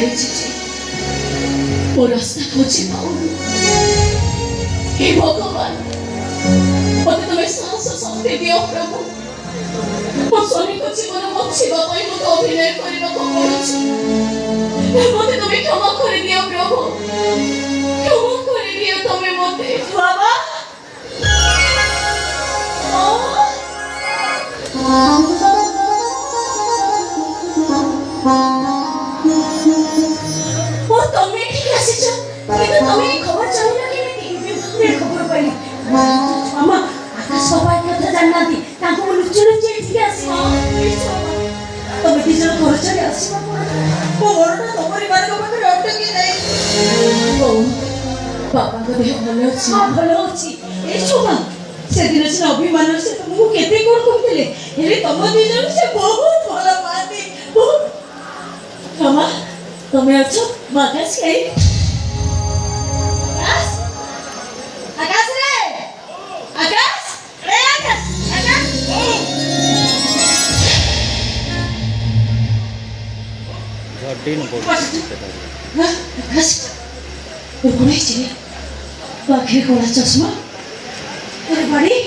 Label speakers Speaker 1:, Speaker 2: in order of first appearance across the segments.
Speaker 1: हारिछि ओ रास्ता खोजी पाऊनी हे भगवान मते तुम्हें साहस शक्ति दियो प्रभु मो स्वामी को जीवन बचिबा पई मते अभिनय करिबा को पड़ुछि मते तुम्हें क्षमा कर दियो प्रभु क्षमा कर दियो तुम्हें मते बाबा ओ तुम्हें ठीक आसीछ किंतु तुम्हें खबर चाहिला कि नहीं खबर पाइली मामा आकाश बाबा कथा जाननाती ताको लुचि लुचि ठीक आसी तमे दिजन घर चली आसीबा मो मरना तमरी मान को पाखरे अटकी जाई ओ बाबा को देह भलो अछि भलो अछि ए छोमा से दिन से अभिमान से तुमको केते कोन कहतिले हेले तम दिजन से बहुत भलो पाती बहुत मामा तमे अछो मागास के आकाश रे आकाश रे आकाश आकाश
Speaker 2: गाड़ी न बोल
Speaker 1: आकाश वो कोने छे पाखे कोला चश्मा अरे बड़ी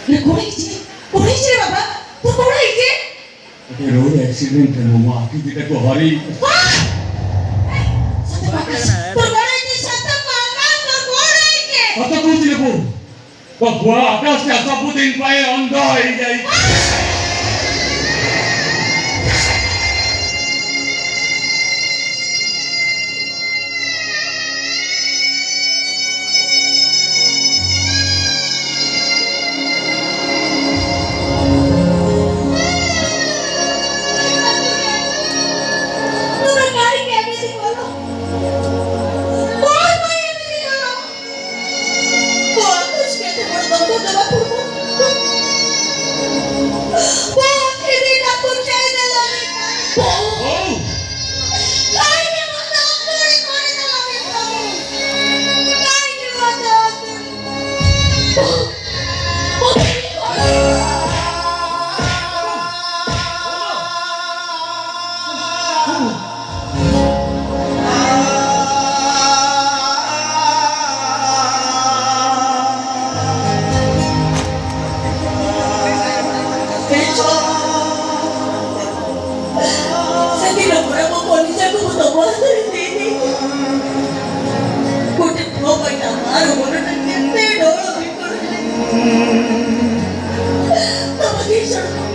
Speaker 1: रे कोने छे बाबा तू कोने छे
Speaker 3: ये रोड एक्सीडेंट है मामा आखी दिखा को हरी कत कहते को तो बुआ आकाश के सब दिन पाए अंधा हो जाई